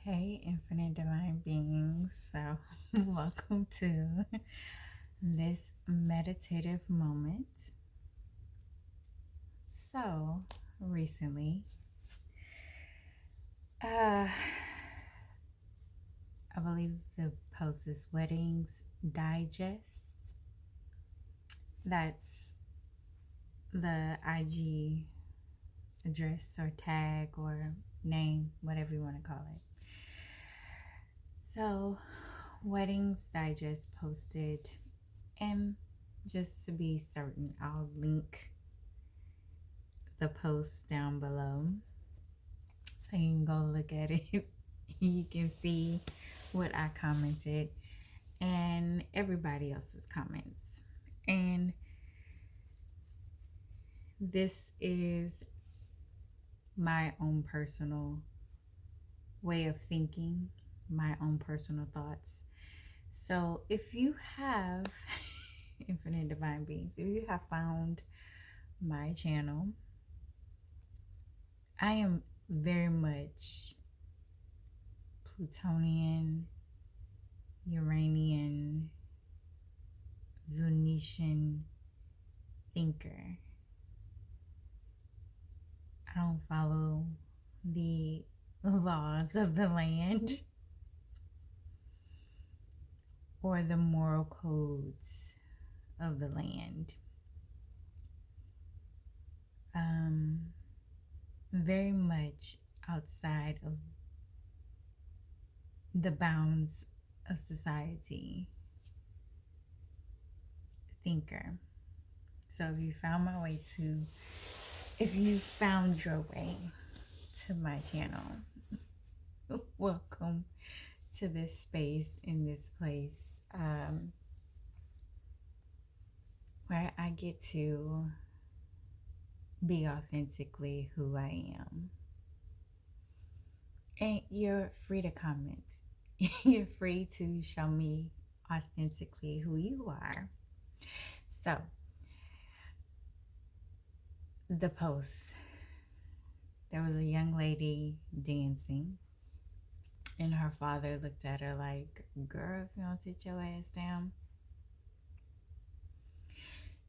Hey, infinite divine beings. So, welcome to this meditative moment. So, recently, uh, I believe the post is Weddings Digest. That's the IG address or tag or name, whatever you want to call it. So, Weddings Digest posted, and just to be certain, I'll link the post down below so you can go look at it. You can see what I commented and everybody else's comments. And this is my own personal way of thinking, my own personal thoughts. So if you have infinite divine beings, if you have found my channel, I am very much Plutonian, Uranian, Venetian thinker. I don't follow the laws of the land or the moral codes of the land. Very much outside of the bounds of society thinker. So if you found your way to my channel, welcome to this space, in this place, where I get to be authentically who I am. And you're free to comment. You're free to show me authentically who you are. So, the post, there was a young lady dancing, and her father looked at her like, girl, if you don't sit your ass down.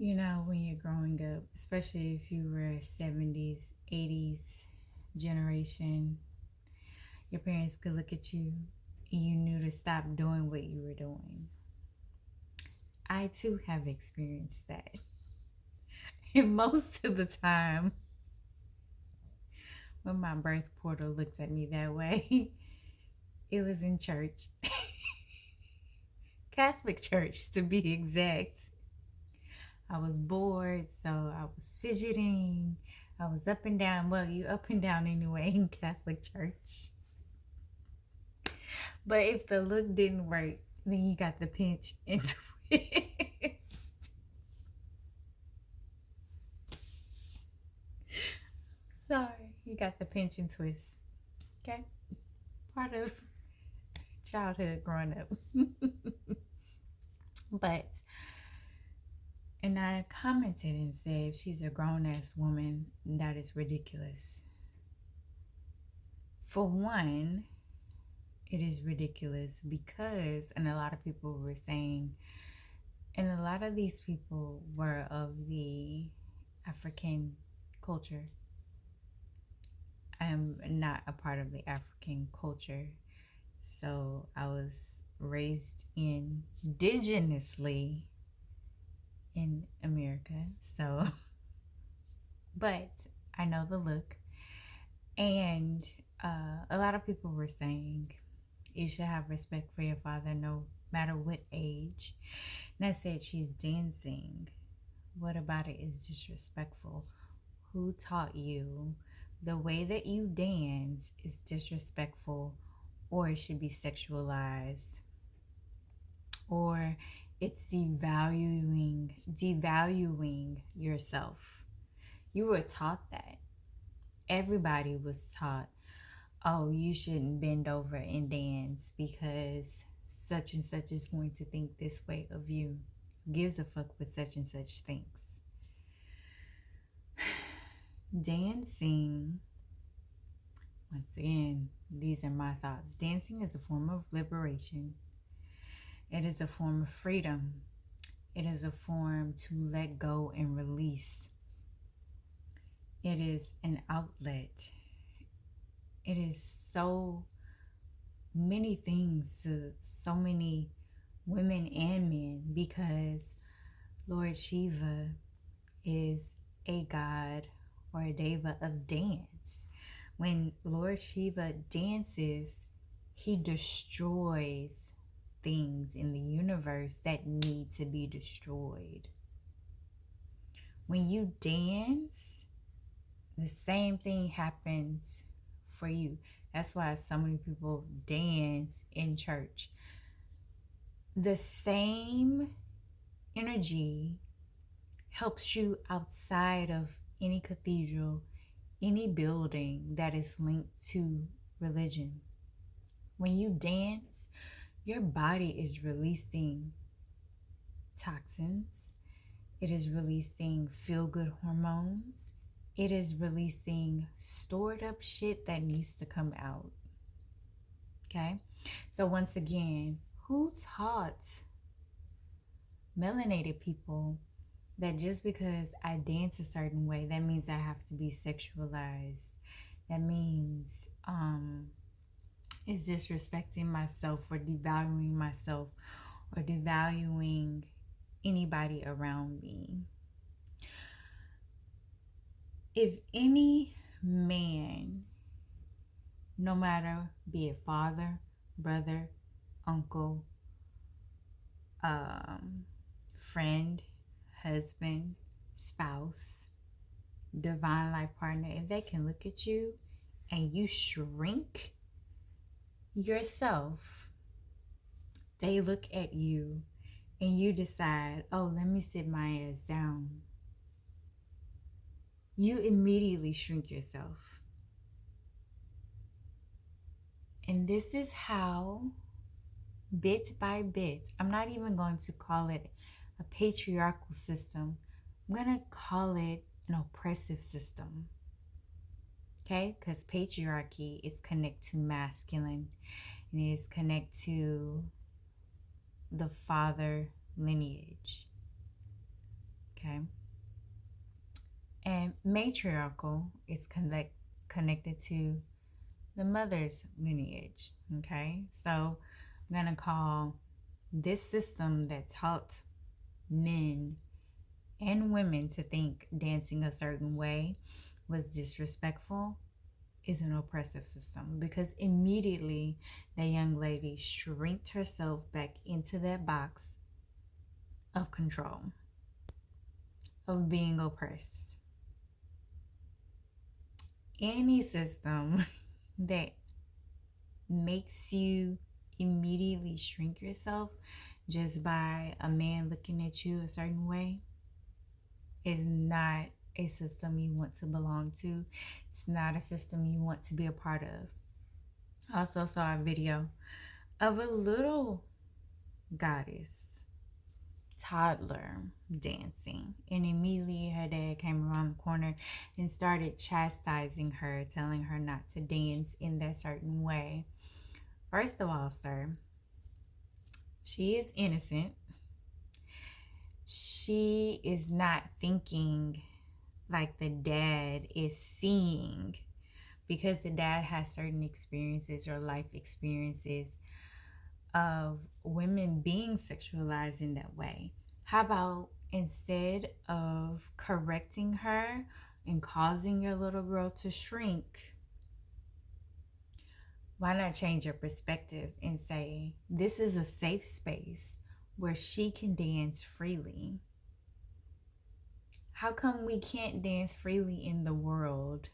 You know, when you're growing up, especially if you were 70s, 80s generation, your parents could look at you and you knew to stop doing what you were doing. I too have experienced that. And most of the time, when my birth portal looked at me that way, it was in church. Catholic church, to be exact. I was bored, so I was fidgeting. I was up and down. Well, you up and down anyway in Catholic church. But if the look didn't work, then you got the pinch and twist. Sorry, you got the pinch and twist. Okay? Part of childhood growing up. And I commented and said, if she's a grown-ass woman, that is ridiculous. For one, it is ridiculous because, and a lot of people were saying, and a lot of these people were of the African culture. I am not a part of the African culture, so I was raised indigenously in America, so but I know the look. And a lot of people were saying you should have respect for your father no matter what age. And I said, she's dancing. What about it is disrespectful? Who taught you the way that you dance is disrespectful, or it should be sexualized, or it's devaluing yourself? You were taught that. Everybody was taught, oh, you shouldn't bend over and dance because such and such is going to think this way of you. Who gives a fuck what such and such thinks? Dancing, once again, These are my thoughts. Dancing is a form of liberation. It is a form of freedom. It is a form to let go and release. It is an outlet. It is so many things to so many women and men, because Lord Shiva is a god or a deva of dance. When Lord Shiva dances, he destroys things in the universe that need to be destroyed. When you dance, the same thing happens for you. That's why so many people dance in church. The same energy helps you outside of any cathedral, any building that is linked to religion. When you dance, your body is releasing toxins. It is releasing feel-good hormones. It is releasing stored up shit that needs to come out. Okay? So once again, who taught melanated people that just because I dance a certain way, that means I have to be sexualized? That means it's disrespecting myself or devaluing myself or devaluing anybody around me. If any man, no matter be it father, brother, uncle, friend, husband, spouse, divine life partner, if they can look at you and you shrink yourself, they look at you and you decide, oh, let me sit my ass down, you immediately shrink yourself. And this is how, bit by bit, I'm not even going to call it a patriarchal system. I'm going to call it an oppressive system. Okay? Because patriarchy is connected to masculine, and it is connected to the father lineage. Okay? And matriarchal is connected to the mother's lineage. Okay? So I'm going to call this system that taught men and women to think dancing a certain way was disrespectful is an oppressive system, because immediately that young lady shrinked herself back into that box of control, of being oppressed. Any system that makes you immediately shrink yourself just by a man looking at you a certain way is not a system you want to belong to. It's not a system you want to be a part of. I also saw a video of a little goddess toddler dancing, and immediately her dad came around the corner and started chastising her, telling her not to dance in that certain way. First of all, sir, she is innocent. She is not thinking like the dad is seeing, because the dad has certain experiences or life experiences of women being sexualized in that way. How about instead of correcting her and causing your little girl to shrink, why not change your perspective and say, this is a safe space where she can dance freely? How come we can't dance freely in the world?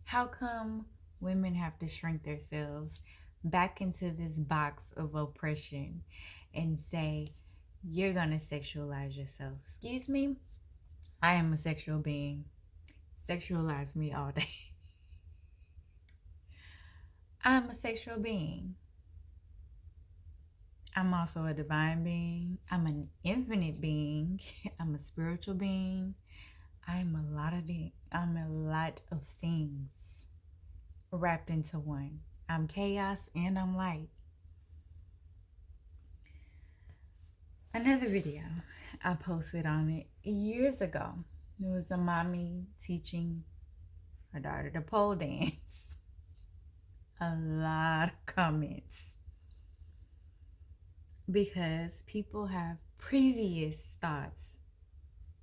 How come women have to shrink themselves back into this box of oppression and say, you're going to sexualize yourself? Excuse me? I am a sexual being. Sexualize me all day. I'm a sexual being. I'm also a divine being. I'm an infinite being. I'm a spiritual being. I'm a lot of things wrapped into one. I'm chaos and I'm light. Another video I posted on it years ago. It was a mommy teaching her daughter to pole dance. A lot of comments because people have previous thoughts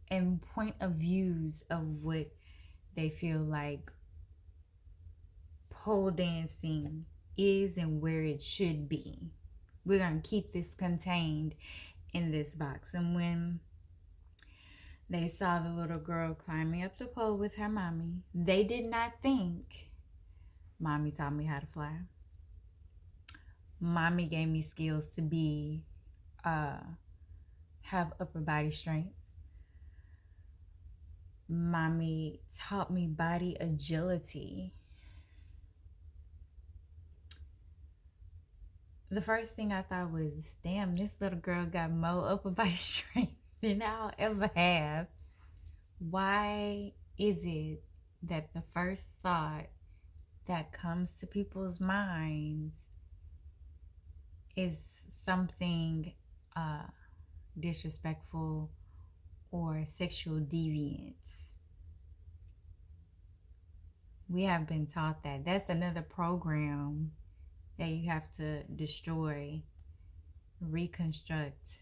and point of views of what they feel like pole dancing is and where it should be. We're going to keep this contained in this box. And when they saw the little girl climbing up the pole with her mommy, they did not think, mommy taught me how to fly. Mommy gave me skills to be, have upper body strength. Mommy taught me body agility. The first thing I thought was, damn, this little girl got more upper body strength than I'll ever have. Why is it that the first thought that comes to people's minds is something disrespectful or sexual deviance? We have been taught that. That's another program that you have to destroy, reconstruct,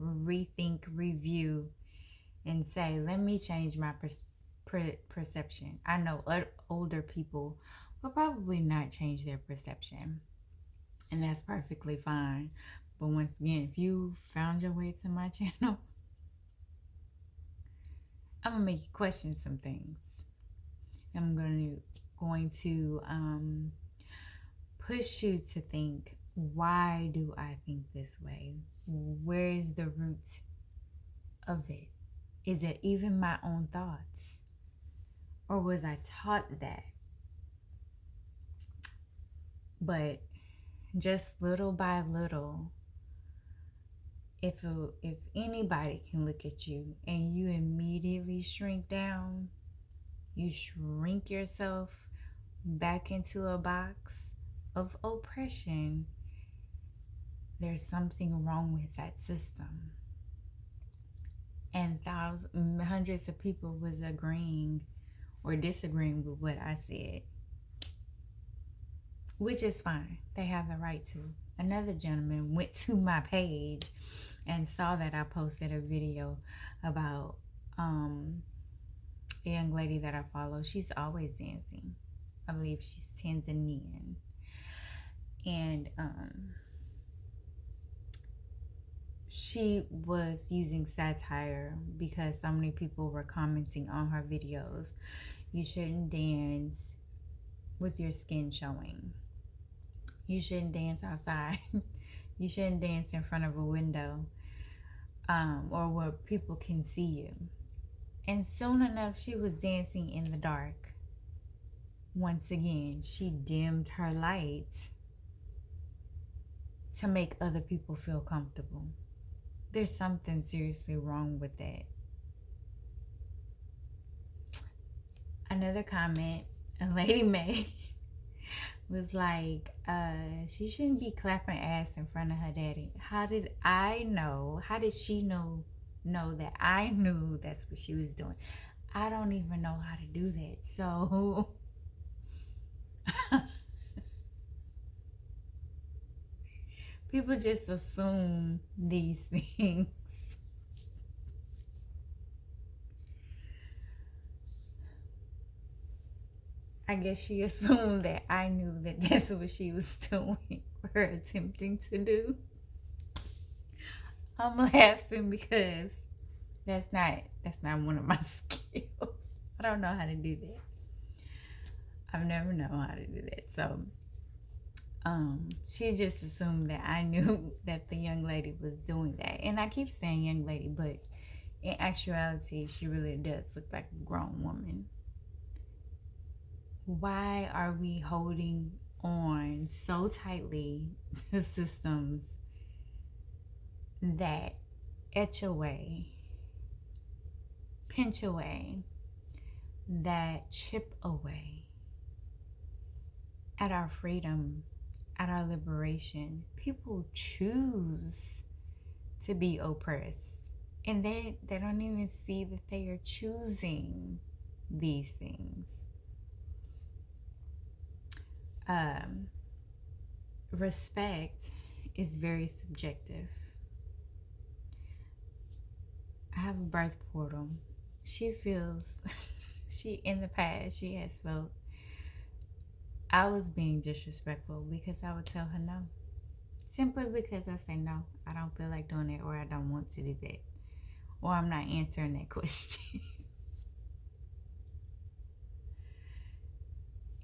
rethink, review, and say, let me change my perception. I know older people will probably not change their perception, and that's perfectly fine. But once again, if you found your way to my channel, I'm gonna make you question some things. I'm going to push you to think, why do I think this way? Where is the root of it? Is it even my own thoughts? Or was I taught that? But just little by little, if anybody can look at you and you immediately shrink down, you shrink yourself back into a box of oppression, there's something wrong with that system. And hundreds of people was agreeing or disagreeing with what I said, which is fine. They have the right to. Another gentleman went to my page and saw that I posted a video about a young lady that I follow. She's always dancing. I believe she's Tanzanian. And she was using satire because so many people were commenting on her videos. You shouldn't dance with your skin showing. You shouldn't dance outside. You shouldn't dance in front of a window or where people can see you. And soon enough, she was dancing in the dark. Once again, she dimmed her lights to make other people feel comfortable. There's something seriously wrong with that. Another comment a lady made was like, she shouldn't be clapping ass in front of her daddy. How did I know? How did she know that I knew that's what she was doing? I don't even know how to do that. So people just assume these things. I guess she assumed that I knew that that's what she was doing or attempting to do. I'm laughing because that's not one of my skills. I don't know how to do that. I've never known how to do that. So she just assumed that I knew that the young lady was doing that. And I keep saying young lady, but in actuality, she really does look like a grown woman. Why are we holding on so tightly to systems that etch away, pinch away, that chip away at our freedom, at our liberation. People choose to be oppressed, and they don't even see that they are choosing these things. Respect is very subjective. I have a birth portal. She feels, she in the past, she has felt I was being disrespectful because I would tell her no. Simply because I say no, I don't feel like doing it, or I don't want to do that, or I'm not answering that question.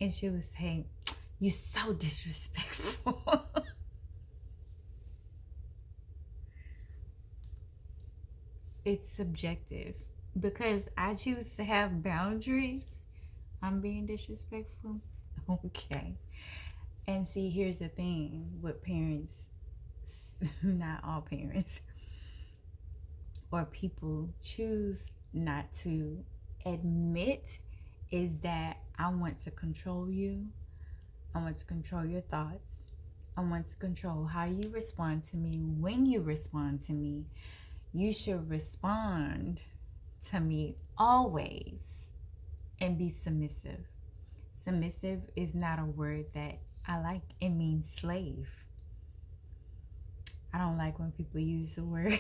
And she was saying, "You're so disrespectful." It's subjective because I choose to have boundaries. I'm being disrespectful. Okay. And see, here's the thing with parents, not all parents, or people choose not to admit, is that I want to control you. I want to control your thoughts. I want to control how you respond to me, when you respond to me. You should respond to me always and be submissive. Submissive is not a word that I like. It means slave. I don't like when people use the word,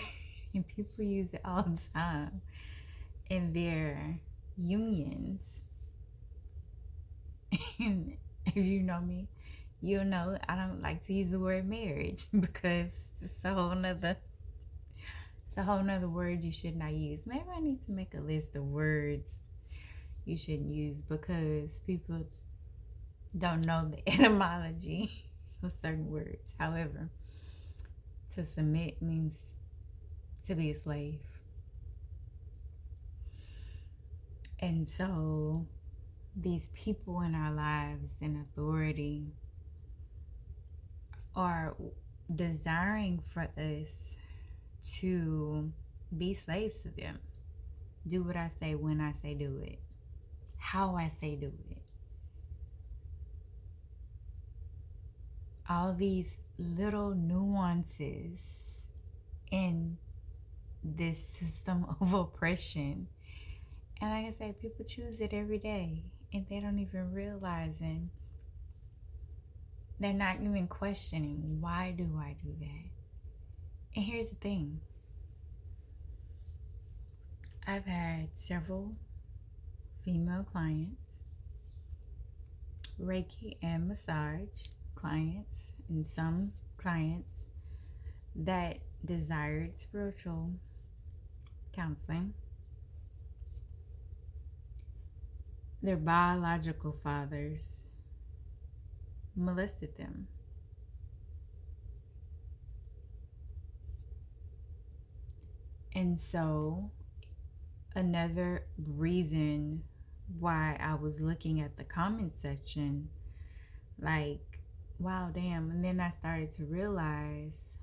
and people use it all the time in their unions. And if you know me, you'll know I don't like to use the word marriage because it's a whole nother word you should not use. Maybe I need to make a list of words you shouldn't use because people don't know the etymology of certain words. However, to submit means to be a slave. And so these people in our lives in authority are desiring for us to be slaves to them. Do what I say when I say do it. How I say do it. All these little nuances in this system of oppression. And like I said, people choose it every day and they don't even realizing, they're not even questioning, why do I do that? And here's the thing. I've had several female clients, Reiki and massage clients, and some clients that desired spiritual counseling. Their biological fathers molested them. And so another reason why I was looking at the comment section, like, wow, damn. And then I started to realize,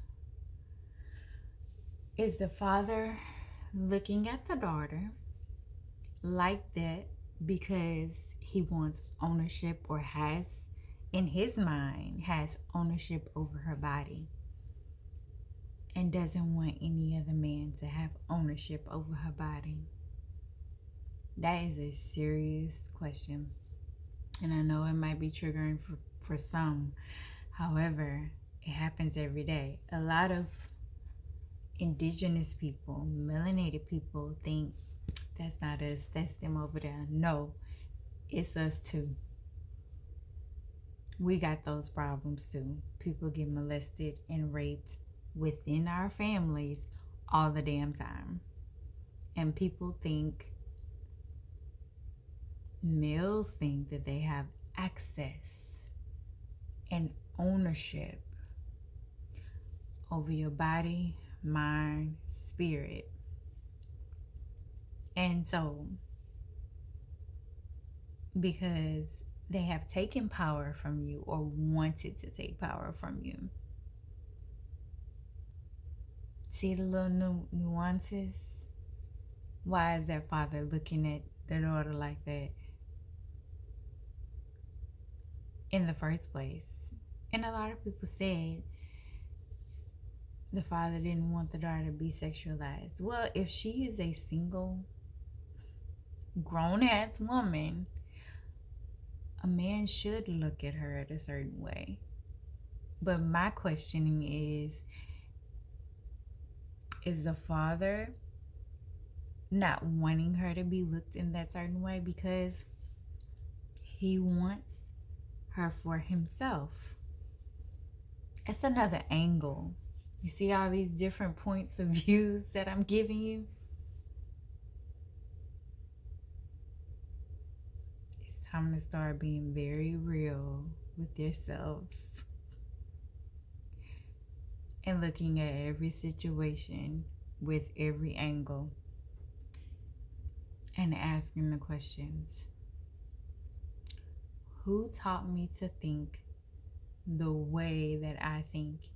is the father looking at the daughter like that because he wants ownership, or has, in his mind, has ownership over her body and doesn't want any other man to have ownership over her body? That is a serious question. And I know it might be triggering for some. However, it happens every day. A lot of indigenous people, melanated people, think that's not us, that's them over there. No, it's us too. We got those problems too. People get molested and raped within our families all the damn time. And people think, males think that they have access and ownership over your body, mind, spirit. And so, because they have taken power from you or wanted to take power from you, see the little nuances? Why is that father looking at the daughter like that? in the first place. And a lot of people said the father didn't want the daughter to be sexualized. Well, if she is a single, grown ass woman, a man should look at her a certain way. But my questioning is the father not wanting her to be looked in that certain way because he wants her for himself? It's another angle. You see all these different points of views that I'm giving you? It's time to start being very real with yourselves and looking at every situation with every angle and asking the questions. Who taught me to think the way that I think?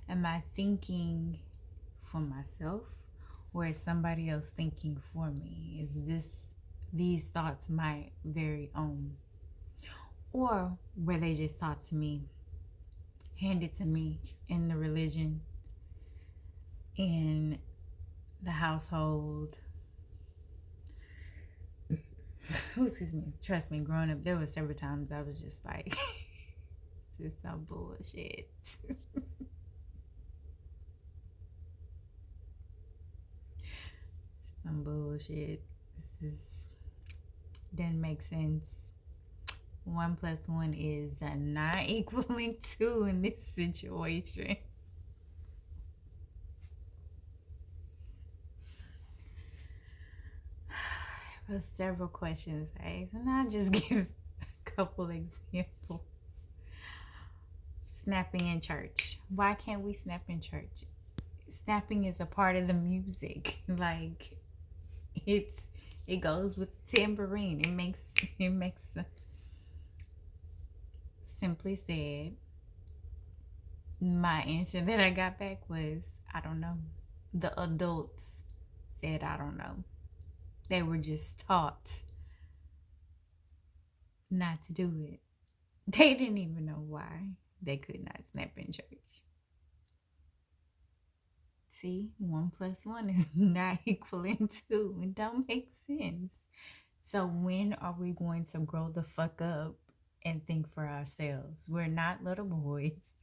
Am I thinking for myself, or is somebody else thinking for me? Is these thoughts my very own? Or were they just taught to me, handed to me in the religion, in the household? Excuse me. Trust me, growing up, there were several times I was just like, this is some bullshit. Some bullshit. This didn't make sense. 1 + 1 is not equaling 2 in this situation. There were several questions asked, and I'll just give a couple examples. Snapping in church. Why can't we snap in church? Snapping is a part of the music. Like, it goes with the tambourine. It makes simply said, my answer that I got back was, I don't know. The adults said, I don't know. They were just taught not to do it. They didn't even know why they could not snap in church. See, 1 + 1 is not equaling 2. It don't make sense. So when are we going to grow the fuck up and think for ourselves? We're not little boys.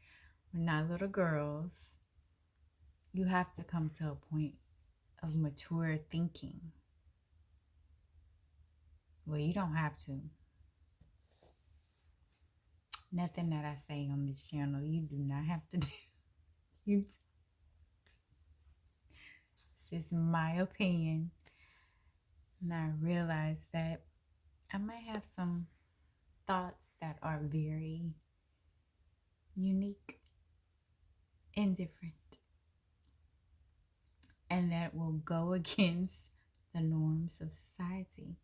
We're not little girls. You have to come to a point of mature thinking. Well, you don't have to. Nothing that I say on this channel, you do not have to do. This is my opinion. And I realize that I might have some thoughts that are very unique and different, and that will go against the norms of society.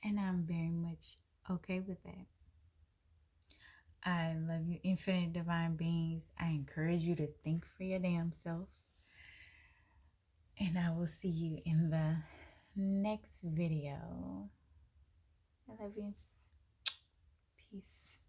And I'm very much okay with that. I love you, infinite divine beings. I encourage you to think for your damn self. And I will see you in the next video. I love you. Peace.